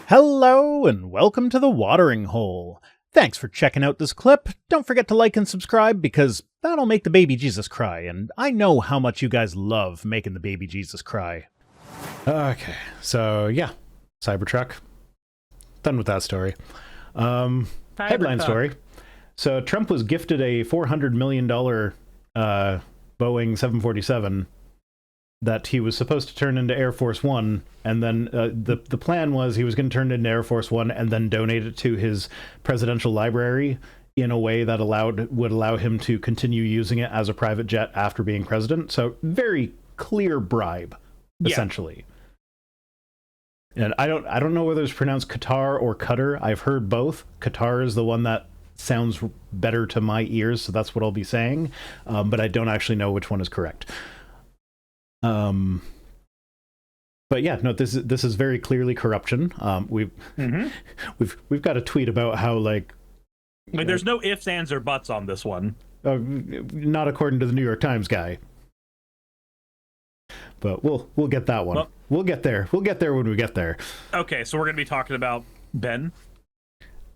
Hello and welcome to the Watering Hole. Thanks for checking out this clip. Don't forget to like and subscribe because that'll make the baby Jesus cry, and I know how much you guys love making the baby Jesus cry. Okay, so yeah, Cybertruck. Done with that story. Headline story. So Trump was gifted a $400 million Boeing 747 that he was supposed to turn into Air Force One, and then the plan was he was going to turn it into Air Force One and then donate it to his presidential library in a way that would allow him to continue using it as a private jet after being president. So very clear bribe, essentially. And I don't know whether it's pronounced Qatar or Qatar. I've heard both. Qatar is the one that sounds better to my ears, so that's what I'll be saying. But I don't actually know which one is correct. But yeah, no, this is very clearly corruption. We've got a tweet about how there's no ifs, ands, or buts on this one. Not according to the New York Times guy. But we'll get that one. Well, we'll get there. We'll get there when we get there. Okay, so we're gonna be talking about Ben.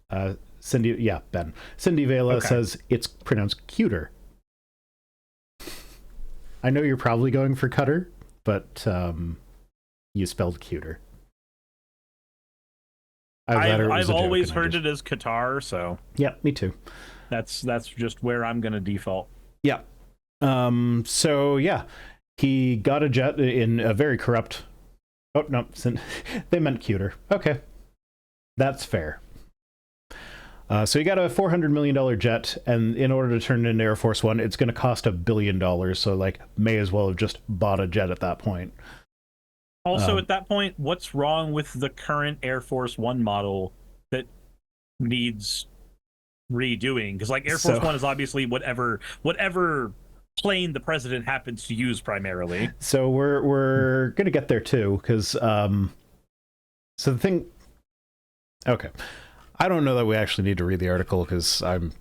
Ben. Cindy Vela says it's pronounced cuter. I know you're probably going for Cutter, but you spelled cuter. I've always heard it as Qatar, so yeah, me too. That's just where I'm gonna default. Yeah. So yeah, he got a jet in a very corrupt. Oh no, they meant cuter. Okay, that's fair. So you got a $400 million jet, and in order to turn it into Air Force One, it's going to cost $1 billion. So may as well have just bought a jet at that point. Also, at that point, what's wrong with the current Air Force One model that needs redoing? Because Air Force One is obviously whatever plane the president happens to use primarily. So we're going to get there too, because so the thing. Okay. I don't know that we actually need to read the article because I'm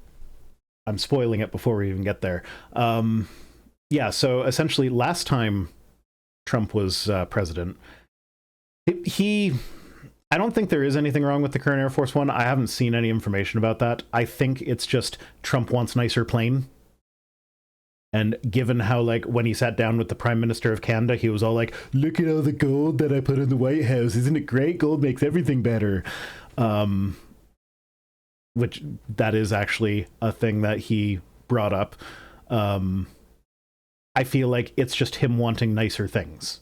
spoiling it before we even get there. Yeah, so essentially last time Trump was president, I don't think there is anything wrong with the current Air Force One. I haven't seen any information about that. I think it's just Trump wants nicer plane. And given how, when he sat down with the Prime Minister of Canada, he was all like, look at all the gold that I put in the White House. Isn't it great? Gold makes everything better. Which that is actually a thing that he brought up. I feel like it's just him wanting nicer things.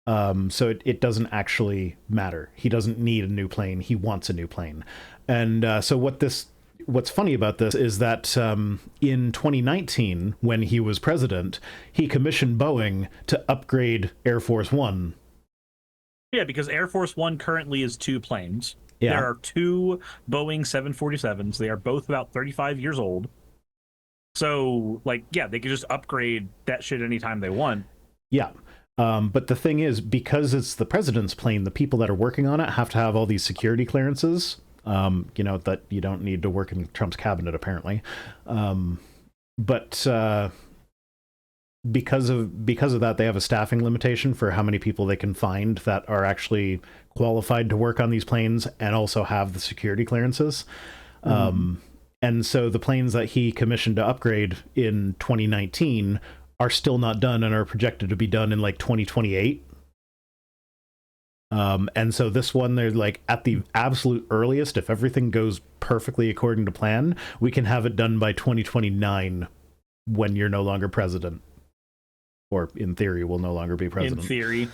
So it doesn't actually matter. He doesn't need a new plane. He wants a new plane. And so what's funny about this is that in 2019, when he was president, he commissioned Boeing to upgrade Air Force One. Yeah, because Air Force One currently is 2 planes. Yeah. There are 2 Boeing 747s. They are both about 35 years old. So, they could just upgrade that shit anytime they want. Yeah. But the thing is, because it's the president's plane, the people that are working on it have to have all these security clearances, that you don't need to work in Trump's cabinet, apparently. But because of that, they have a staffing limitation for how many people they can find that are actually qualified to work on these planes and also have the security clearances. And so the planes that he commissioned to upgrade in 2019 are still not done and are projected to be done in 2028. And so this one, they're at the absolute earliest, if everything goes perfectly according to plan, we can have it done by 2029 when you're no longer president. Or in theory, will no longer be president. In theory.